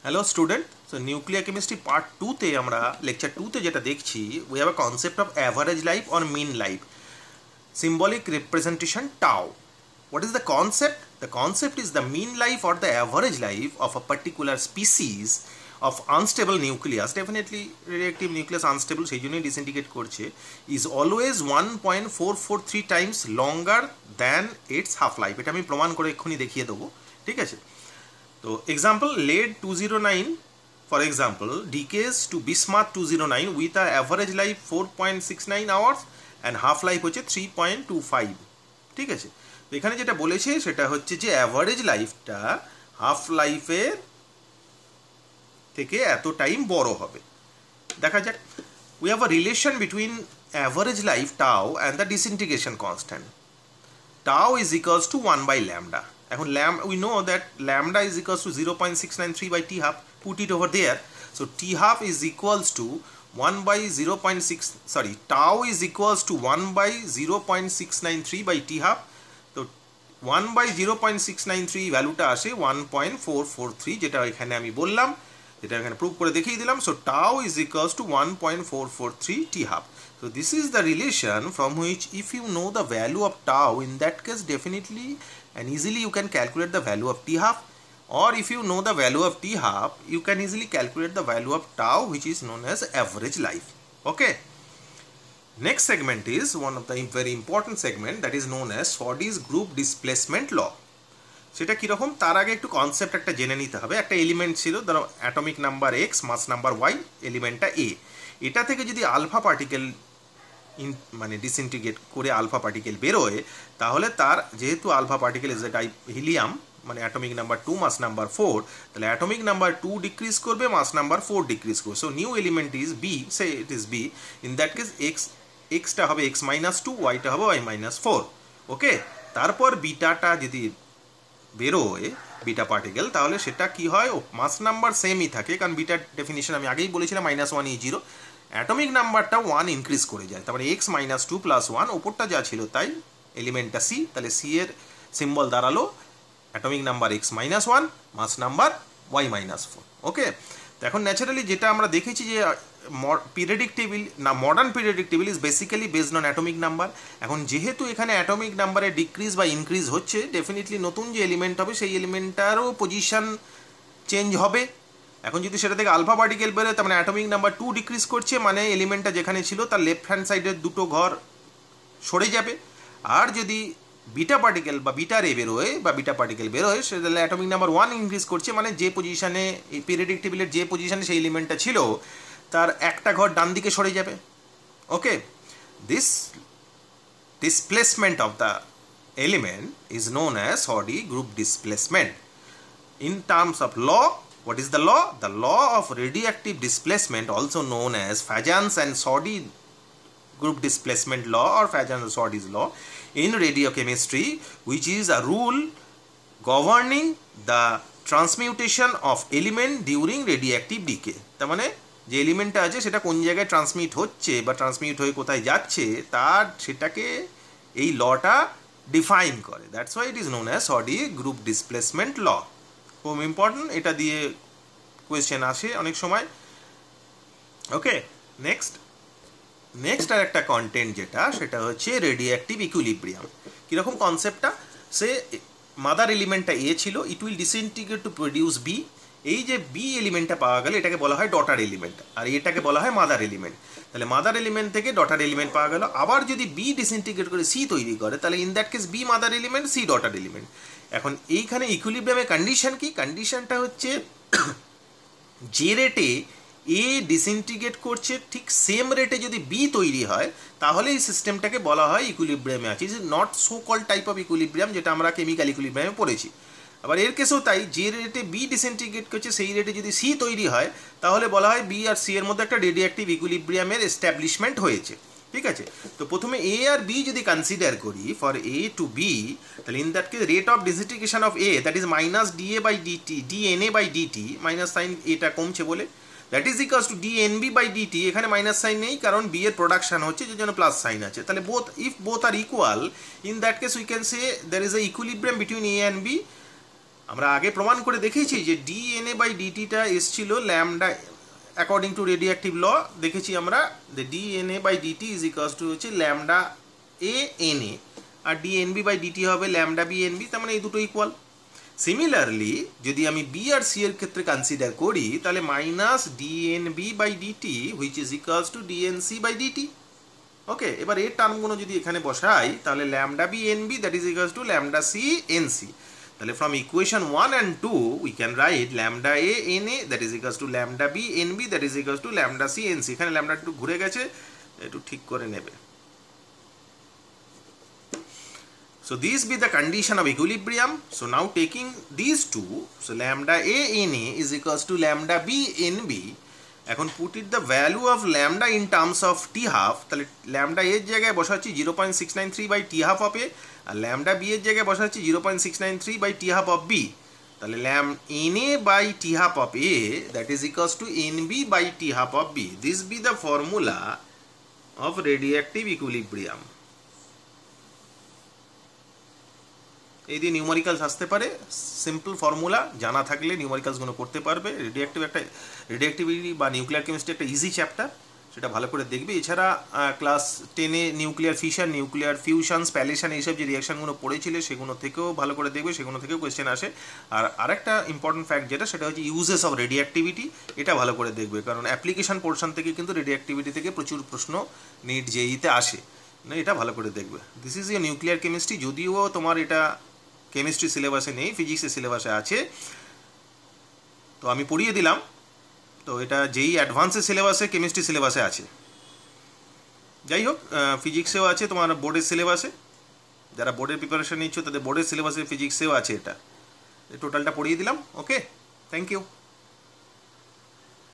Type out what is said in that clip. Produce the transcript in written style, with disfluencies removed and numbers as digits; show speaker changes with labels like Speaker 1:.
Speaker 1: Hello student. So nuclear chemistry part 2 তে আমরা lecture 2 তে যেটা দেখছি, we have a concept of average life or mean life. Symbolic representation tau. What is the concept? The concept is the mean life or the average life of a particular species of unstable nucleus. Definitely radioactive nucleus unstable, সেই জন্যই disintegrate করছে, is always 1.443 times longer than its half life. এটা আমি প্রমাণ করে এক্ষুনি দেখিয়ে দেবো, ঠিক আছে? তো example, lead 209 for example decays to bismuth 209 with a average life 4.69 hours and half life হচ্ছে 3.25, ঠিক আছে? তো এখানে যেটা বলেছে সেটা হচ্ছে যে অ্যাভারেজ লাইফটা হাফ লাইফের থেকে এত টাইম বড় হবে। দেখা যাক, we have a relation between average life tau and the disintegration constant. Tau is equals to 1 by lambda. এখন we know that lambda is equals to 0.693 by t half. Put it over there. So t half is equals to 1 by 0.6, sorry, tau is equals to 1 by 0.693 by t half. তো 1 by 0.693 ভ্যালুটা আসে 1.443, যেটা এখানে আমি বললাম, যেটা এখানে prove করে দেখিয়ে দিলাম। So tau is equals to 1.443 t half. So this is the relation from which if you know the value of tau, in that case definitely and easily you can calculate the value of t half, or if you know the value of t half you can easily calculate the value of tau, which is known as average life. Okay, next segment is one of the very important segment, that is known as Soddy's group displacement law. সেটা কীরকম, তার আগে একটু concept একটা জেনে নিতে হবে। একটা এলিমেন্ট ছিল, ধরো অ্যাটমিক নাম্বার এক্স, মাস নাম্বার ওয়াই, এলিমেন্টটা এ। এটা থেকে যদি আলফা পার্টিকেল মানে ডিসইন্টিগ্রেট করে আলফা পার্টিকেল বেরোয়, তাহলে তার যেহেতু alpha particle is a type helium, মানে অ্যাটমিক নাম্বার 2 মাস নাম্বার 4, তাহলে অ্যাটমিক নাম্বার 2 ডিক্রিজ করবে, মাস নাম্বার 4 ডিক্রিজ করবে। So new element is B, say it is B, in that case এক্সটা হবে এক্স মাইনাস 2, ওয়াইটা হবে ওয়াই মাইনাস 4। ওকে, তারপর বিটাটা যদি বেরোয় বিটা পার্টিকেল, তাহলে সেটা কি হয়, মাস নাম্বার সেমই থাকে, কারণ বিটার ডেফিনিশন আমি আগেই বলেছিলাম -1 E0, অ্যাটমিক নাম্বারটা 1 ইনক্রিজ করে যায়, তারপরে এক্স মাইনাস 2 প্লাস 1, ওপরটা যা ছিল তাই, এলিমেন্টটা সি, তাহলে সি এর সিম্বল দাঁড়ালো অ্যাটমিক নাম্বার এক্স মাইনাস 1, মাস নাম্বার ওয়াই মাইনাস 4। ওকে, তো এখন ন্যাচারালি যেটা আমরা দেখেছি যে পিরিয়ডিক টেবিল না, modern periodic table is basically based on atomic number. এখন যেহেতু এখানে অ্যাটমিক নাম্বারে ডিক্রিজ বা ইনক্রিজ হচ্ছে, ডেফিনেটলি নতুন যে এলিমেন্ট হবে সেই এলিমেন্টটারও পজিশন চেঞ্জ হবে। এখন যদি সেটা থেকে আলফা পার্টিকেল বেরোয়, তার মানে অ্যাটমিক নাম্বার 2 ডিক্রিজ করছে, মানে এলিমেন্টটা যেখানে ছিল তার লেফট হ্যান্ড সাইডের দুটো ঘর সরে যাবে। আর যদি বিটা পার্টিকেল বা বিটা রে বেরোয় বা বিটা পার্টিকেল বেরোয়, সেটা অ্যাটমিক নাম্বার 1 ইনক্রিজ করছে, মানে যে পজিশনে এই পিরিয়ডিক টেবিলের যে পজিশনে সেই এলিমেন্টটা ছিল তার একটা ঘর ডান দিকে সরে যাবে। ওকে, this displacement of the element is known as Soddy group displacement. In terms of law, what is the law? The law of radioactive displacement, also known as Fajans and Soddy group displacement law or Fajans and Soddy's law in radiochemistry, which is a rule governing the transmutation of element during radioactive decay. তার মানে যে এলিমেন্টটা আছে সেটা কোন জায়গায় transmit হচ্ছে বা transmit হয়ে কোথায় যাচ্ছে, তার সেটাকে এই লটা ডিফাইন করে। That's why it is known as Soddy group displacement law. খুব ইম্পর্টেন্ট, এটা দিয়ে কোয়েশ্চেন আসে অনেক সময়। ওকে, নেক্সট আর একটা কন্টেন্ট যেটা, সেটা হচ্ছে রেডিওঅ্যাক্টিভ ইকুইলিব্রিয়াম। কীরকম কনসেপ্টটা, সে মাদার এলিমেন্টটা এ ছিল, it will disintegrate to produce B. এই যে বি এলিমেন্টটা পাওয়া গেল, এটাকে বলা হয় ডটার এলিমেন্ট, আর এটাকে বলা হয় মাদার এলিমেন্ট। তাহলে মাদার এলিমেন্ট থেকে ডটার এলিমেন্ট পাওয়া গেল। আবার যদি বি ডিসইন্টিগ্রেট করে সি তৈরি করে, তাহলে in that case B mother element, C daughter element. এখন এইখানে ইকুইলিব্রিয়ামের কন্ডিশন কি, কন্ডিশনটা হচ্ছে যে রেটে এ ডিসইন্টিগ্রেট করছে ঠিক সেম রেটে যদি বি তৈরি হয়, তাহলে এই সিস্টেমটাকে বলা হয় ইকুইলিব্রিয়ামে আছে। Is not so call type of equilibrium, যেটা আমরা কেমিক্যাল ইকুইলিব্রিয়ামে পড়েছি। আবার এর কেসেও তাই, যে রেটে বি ডিসইন্টিগ্রেট করছে সেই রেটে যদি সি তৈরি হয়, তাহলে বলা হয় বি আর সি এর মধ্যে একটা রেডিওঅ্যাক্টিভ ইকুইলিব্রিয়ামের এস্টাবলিশমেন্ট হয়েছে। ঠিক আছে, তো প্রথমে এ আর বি যদি কনসিডার করি ফর এ টু বি, তাহলে in that case rate of disintegration of A, that is minus dA by dt, dNA by dt, minus sign এটা কমছে বলে, that is equals to dNB by dt. এখানে minus sign নেই, কারণ B এর production হচ্ছে, যে জন্য প্লাস সাইন আছে। তাহলে if both are equal, in that case we can say there is a equilibrium between A and B, আমরা আগে প্রমাণ করে দেখেছি যে ডিএনএ বাই ডিটিটা এসছিল lambda according to radioactive law দেখেছি আমরা যে DNA by dt is equals to হচ্ছে ল্যামডা এ এন এ, আর ডিএনবি বাই ডিটি হবে ল্যামডা বি এন বি, তার মানে এই দুটো ইকুয়াল। সিমিলারলি যদি আমি বি আর সি এর ক্ষেত্রে কনসিডার করি তাহলে minus DNB by dt which is equals to DNC by dt. Okay, এবার এর টার্মগুলো যদি এখানে বসাই তাহলে lambda B N B that is equals to lambda C N C. তাহলে from equation 1 and 2 we can write lambda A N A that is equals to lambda B N B that is equals to lambda C N C. এখানে lambda একটু ঘুরে গেছে, একটু ঠিক করে নেবে। So these be the condition of equilibrium. So now taking these two, so lambda a n a is equals to lambda b n b. এখন put it the value of lambda in terms of t half. তাহলে lambda a এর জায়গায় বসাচ্ছি 0.693 by t half of a, R lambda b এর জায়গায় বসাচ্ছি 0.693 by t half of b. তাহলে lam n a by t half of a that is equals to n b by t half of b. This be the formula of radioactive equilibrium. এই দিয়ে numericals আসতে পারে, simple formula জানা থাকলে নিউমেরিক্যালসগুলো করতে পারবে। Radioactivity বা নিউক্লিয়ার কেমিস্ট্রি একটা ইজি চ্যাপ্টার, সেটা ভালো করে দেখবে। এছাড়া ক্লাস 10-এ nuclear fission, nuclear fusion, spallation এইসব যে রিয়াকশানগুলো পড়েছিলে সেগুলো থেকেও ভালো করে দেখবে, সেগুলো থেকেও কোয়েশ্চেন আসে। আর আরেকটা ইম্পর্টেন্ট ফ্যাক্ট যেটা, সেটা হচ্ছে ইউজেস অফ রেডিওঅ্যাক্টিভিটি, এটা ভালো করে দেখবে, কারণ অ্যাপ্লিকেশন পোর্শন থেকে কিন্তু রেডিওঅ্যাক্টিভিটি থেকে প্রচুর প্রশ্ন নিট জেইতে আসে, না এটা ভালো করে দেখবে। This is you nuclear chemistry, যদিও তোমার এটা কেমিস্ট্রি সিলেবাসে নেই, ফিজিক্সের সিলেবাসে আছে, তো আমি পড়িয়ে দিলাম। তো এটা যেই অ্যাডভান্সের সিলেবাসে, কেমিস্ট্রি সিলেবাসে আছে। যাই হোক, ফিজিক্সেও আছে তোমার বোর্ডের সিলেবাসে, যারা বোর্ডের প্রিপারেশন নিচ্ছ তাদের বোর্ডের সিলেবাসে ফিজিক্সেও আছে, এটা টোটালটা পড়িয়ে দিলাম। ওকে, থ্যাংক ইউ।